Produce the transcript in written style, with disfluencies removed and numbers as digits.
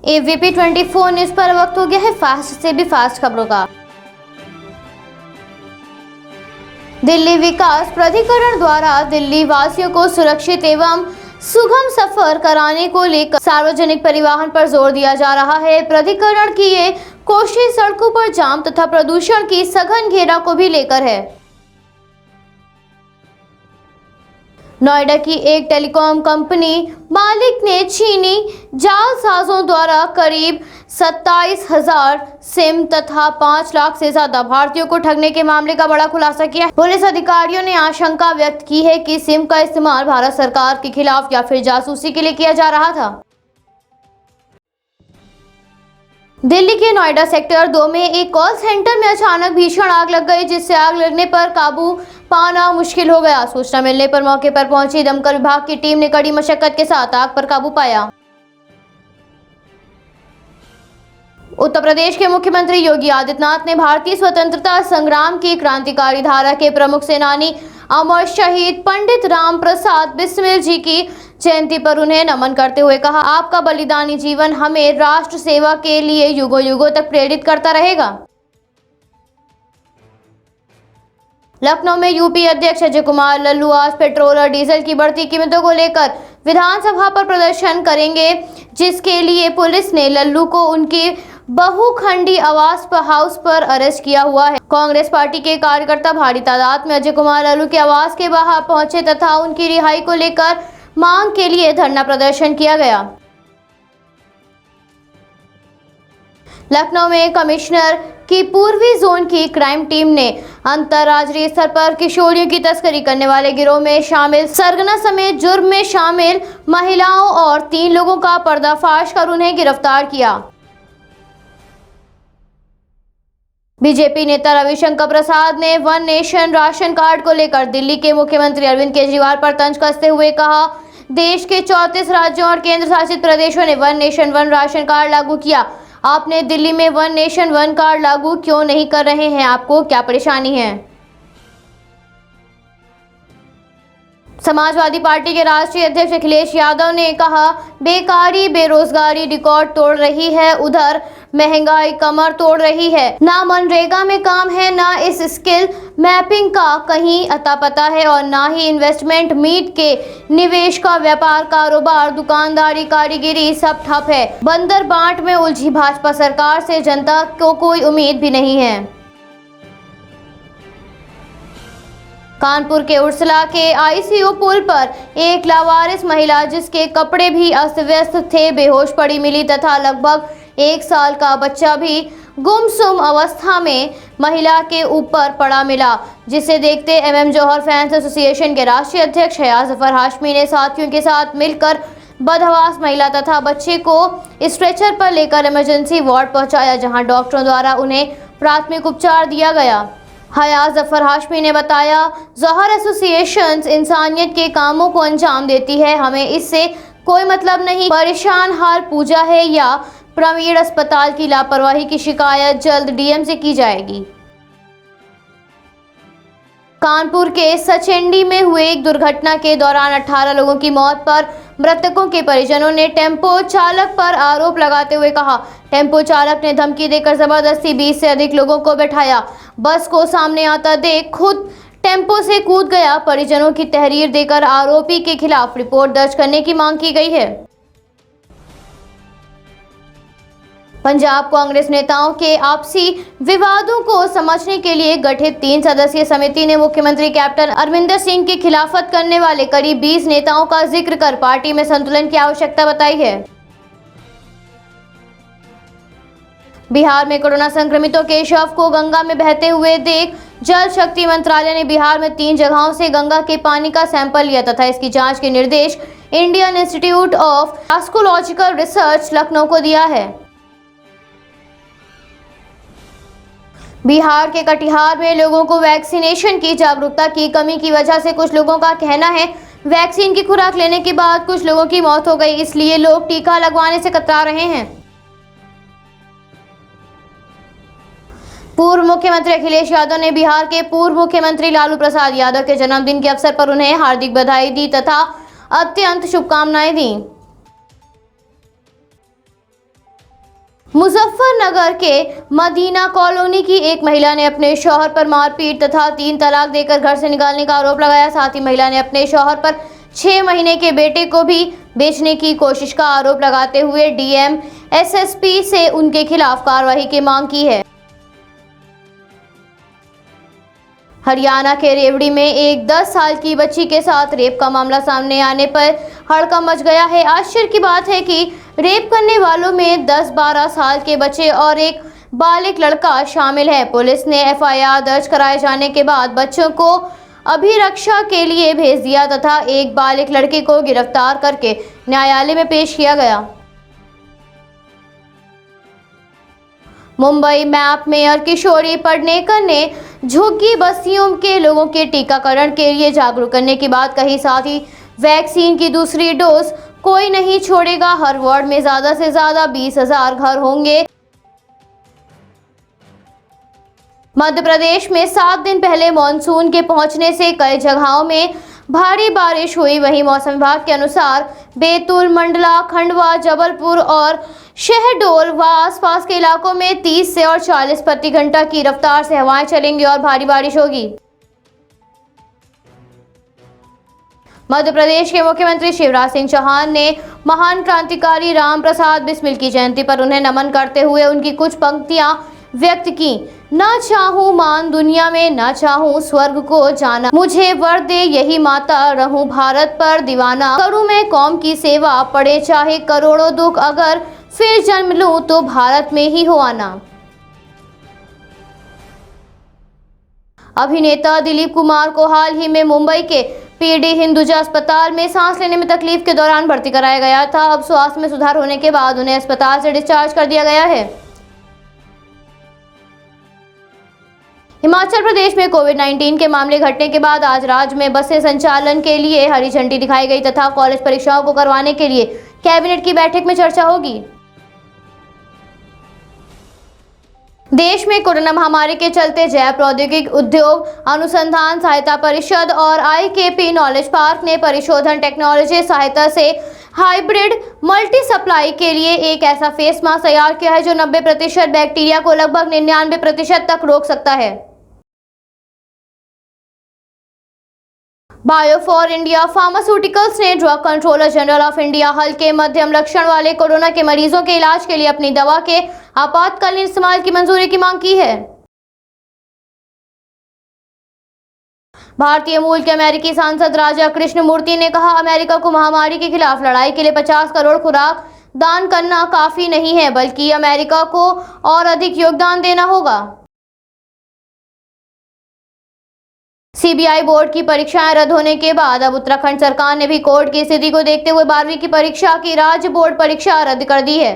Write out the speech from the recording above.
AVP 24 news पर वक्त हो गया है फास्ट से भी फास्ट खबरों का। दिल्ली विकास प्राधिकरण द्वारा दिल्ली वासियों को सुरक्षित एवं सुगम सफर कराने को लेकर सार्वजनिक परिवहन पर जोर दिया जा रहा है। प्राधिकरण की ये कोशिश सड़कों पर जाम तथा प्रदूषण की सघन घेरा को भी लेकर है। नोएडा की एक टेलीकॉम कंपनी मालिक ने चीनी जालसाजों द्वारा करीब 27,000 सिम तथा 5 लाख से ज्यादा भारतीयों को ठगने के मामले का बड़ा खुलासा किया है। पुलिस अधिकारियों ने आशंका व्यक्त की है कि सिम का इस्तेमाल भारत सरकार के खिलाफ या फिर जासूसी के लिए किया जा रहा था। दिल्ली के नोएडा सेक्टर 2 में एक कॉल सेंटर में अचानक भीषण आग लग गई, जिससे आग लगने पर काबू पाना मुश्किल हो गया। सूचना मिलने पर मौके पर पहुंची दमकल विभाग की टीम ने कड़ी मशक्कत के साथ आग पर काबू पाया। उत्तर प्रदेश के मुख्यमंत्री योगी आदित्यनाथ ने भारतीय स्वतंत्रता संग्राम की क्रांतिकारी धारा के प्रमुख सेनानी अमर शहीद पंडित राम प्रसाद बिस्मिल जी की जयंती पर उन्हें नमन करते हुए कहा, आपका बलिदानी जीवन हमें राष्ट्र सेवा के लिए युगों युगों तक प्रेरित करता रहेगा। लखनऊ में यूपी अध्यक्ष अजय कुमार लल्लू आज पेट्रोल और डीजल की बढ़ती कीमतों को लेकर विधानसभा पर प्रदर्शन करेंगे, जिसके लिए पुलिस ने लल्लू को उनकी बहुखंडी आवास पर हाउस पर अरेस्ट किया हुआ है। कांग्रेस पार्टी के कार्यकर्ता भारी तादाद में अजय कुमार लल्लू के आवास के बाहर पहुंचे तथा उनकी रिहाई को लेकर मांग के लिए धरना प्रदर्शन किया गया। लखनऊ में कमिश्नर की पूर्वी जोन की क्राइम टीम ने अंतर्राज्यीय स्तर पर किशोरियों की तस्करी करने वाले गिरोह में शामिल सरगना समेत जुर्म में शामिल महिलाओं और 3 लोगों का पर्दाफाश कर उन्हें गिरफ्तार किया। बीजेपी नेता रविशंकर प्रसाद ने वन नेशन राशन कार्ड को लेकर दिल्ली के मुख्यमंत्री अरविंद केजरीवाल पर तंज कसते हुए कहा, देश के 34 राज्यों और केंद्र शासित प्रदेशों ने one nation one ration card लागू किया। आपने दिल्ली में वन नेशन वन कार्ड लागू क्यों नहीं कर रहे हैं? आपको क्या परेशानी है? समाजवादी पार्टी के राष्ट्रीय अध्यक्ष अखिलेश यादव ने कहा, बेकारी बेरोजगारी रिकॉर्ड तोड़ रही है, उधर महंगाई कमर तोड़ रही है। ना मनरेगा में काम है, ना इस स्किल मैपिंग का कहीं अता पता है और ना ही इन्वेस्टमेंट मीट के निवेश का व्यापार कारोबार दुकानदारी कारीगिरी सब ठप है। बंदर बांट में उलझी भाजपा सरकार से जनता को कोई उम्मीद भी नहीं है। कानपुर के उर्सला के ICU पुल पर एक लावारिस महिला, जिसके कपड़े भी अस्त व्यस्त थे, बेहोश पड़ी मिली तथा लगभग 1 साल का बच्चा भी गुमसुम अवस्था में महिला के ऊपर पड़ा मिला, जिसे देखते MM जौहर फैंस एसोसिएशन के राष्ट्रीय अध्यक्ष हयात जफर हाशमी ने साथियों के साथ मिलकर बदहवास महिला तथा बच्चे को स्ट्रेचर पर लेकर इमरजेंसी वार्ड पहुंचाया, जहां डॉक्टरों द्वारा उन्हें प्राथमिक उपचार दिया गया। हयात जफर हाशमी ने बताया, जौहर एसोसिएशन इंसानियत के कामों को अंजाम देती है, हमें इससे कोई मतलब नहीं। परेशान हाल पूजा है या प्रवीण अस्पताल की लापरवाही की शिकायत जल्द DM से की जाएगी। कानपुर के सचेंडी में हुए एक दुर्घटना के दौरान 18 लोगों की मौत पर मृतकों के परिजनों ने टेम्पो चालक पर आरोप लगाते हुए कहा, टेम्पो चालक ने धमकी देकर जबरदस्ती 20 से अधिक लोगों को बैठाया। बस को सामने आता देख खुद टेम्पो से कूद गया। परिजनों की तहरीर देकर आरोपी के खिलाफ रिपोर्ट दर्ज करने की मांग की गई है। पंजाब कांग्रेस नेताओं के आपसी विवादों को समझने के लिए गठित 3 सदस्यीय समिति ने मुख्यमंत्री कैप्टन अमरिंदर सिंह की खिलाफत करने वाले करीब 20 नेताओं का जिक्र कर पार्टी में संतुलन की आवश्यकता बताई है। बिहार में कोरोना संक्रमितों के शव को गंगा में बहते हुए देख जल शक्ति मंत्रालय ने बिहार में 3 जगहों से गंगा के पानी का सैंपल लिया तथा इसकी जांच के निर्देश Indian Institute of toxicological research Lucknow को दिया है। बिहार के कटिहार में लोगों को वैक्सीनेशन की जागरूकता की कमी की वजह से कुछ लोगों का कहना है वैक्सीन की खुराक लेने के बाद कुछ लोगों की मौत हो गई, इसलिए लोग टीका लगवाने से कतरा रहे हैं। पूर्व मुख्यमंत्री अखिलेश यादव ने बिहार के पूर्व मुख्यमंत्री लालू प्रसाद यादव के जन्मदिन के अवसर पर उन्हें हार्दिक बधाई दी तथा अत्यंत शुभकामनाएं दी। मुजफ्फरनगर के मदीना कॉलोनी की एक महिला ने अपने शौहर पर मारपीट तथा 3 तलाक देकर घर से निकालने का आरोप लगाया। साथ ही महिला ने अपने शौहर पर 6 महीने के बेटे को भी बेचने की कोशिश का आरोप लगाते हुए डीएम एसएसपी से उनके खिलाफ कार्रवाई की मांग की है। हरियाणा के रेवड़ी में एक 10 साल की बच्ची के साथ रेप का मामला सामने आने पर हड़कंप मच गया है। आश्चर्य की बात है कि रेप करने वालों में 10-12 साल के बच्चे और एक बालिग लड़का शामिल है। पुलिस ने एफआईआर दर्ज कराए जाने के बाद बच्चों को अभिरक्षा के लिए भेज दिया तथा एक बालिग लड़के को गिरफ्तार करके न्यायालय में पेश किया गया। मुंबई मैप मेयर किशोरी पडनेकर ने झुग्गी बस्तियों के लोगों के टीकाकरण के लिए जागरूक करने की बात कही। साथ ही वैक्सीन की दूसरी डोज कोई नहीं छोड़ेगा। हर वार्ड में ज्यादा से ज्यादा 20,000 घर होंगे। मध्य प्रदेश में 7 दिन पहले मानसून के पहुंचने से कई जगहों में भारी बारिश हुई। वहीं मौसम विभाग के अनुसार बैतूल, मंडला, खंडवा, जबलपुर और शहडोल व आसपास के इलाकों में 30 से और 40 प्रति घंटा की रफ्तार से हवाएं चलेंगी और भारी बारिश होगी। मध्य प्रदेश के मुख्यमंत्री शिवराज सिंह चौहान ने महान क्रांतिकारी राम प्रसाद बिस्मिल की जयंती पर उन्हें नमन करते हुए उनकी कुछ पंक्तियां व्यक्त की। न चाहूं मान दुनिया में, न चाहूं स्वर्ग को जाना, मुझे वर दे यही माता, रहूं भारत पर दीवाना, करूं मैं कौम की सेवा, पड़े चाहे करोड़ों दुख, अगर फिर जन्म लूं तो भारत में ही हो आना। अभिनेता दिलीप कुमार को हाल ही में मुंबई के पीडी हिंदुजा अस्पताल में सांस लेने में तकलीफ के दौरान भर्ती कराया गया था। अब स्वास्थ्य में सुधार होने के बाद उन्हें अस्पताल से डिस्चार्ज कर दिया गया है। हिमाचल प्रदेश में कोविड-19 के मामले घटने के बाद आज राज्य में बसें संचालन के लिए हरी झंडी दिखाई गई तथा कॉलेज परीक्षाओं को करवाने के लिए कैबिनेट की बैठक में चर्चा होगी। देश में कोरोना महामारी के चलते जैव प्रौद्योगिकी उद्योग अनुसंधान सहायता परिषद और आईकेपी नॉलेज पार्क ने परिशोधन टेक्नोलॉजी सहायता से हाइब्रिड मल्टी सप्लाई के लिए एक ऐसा फेस मास्क तैयार किया है जो 90% बैक्टीरिया को लगभग 99% तक रोक सकता है। बायो फॉर इंडिया फार्मास्यूटिकल्स ने drug controller general of India हल्के मध्यम लक्षण वाले कोरोना के मरीजों के इलाज के लिए अपनी दवा के आपातकालीन इस्तेमाल की मंजूरी की मांग की है। भारतीय मूल के अमेरिकी सांसद राजा कृष्णमूर्ति ने कहा, अमेरिका को महामारी के खिलाफ लड़ाई के लिए 50 करोड़ खुराक दान करना काफी नहीं है, बल्कि अमेरिका को और अधिक योगदान देना होगा। सीबीआई बोर्ड की परीक्षाएं रद्द होने के बाद अब उत्तराखंड सरकार ने भी कोविड की स्थिति को देखते हुए 12वीं की परीक्षा की राज्य बोर्ड परीक्षा रद्द कर दी है।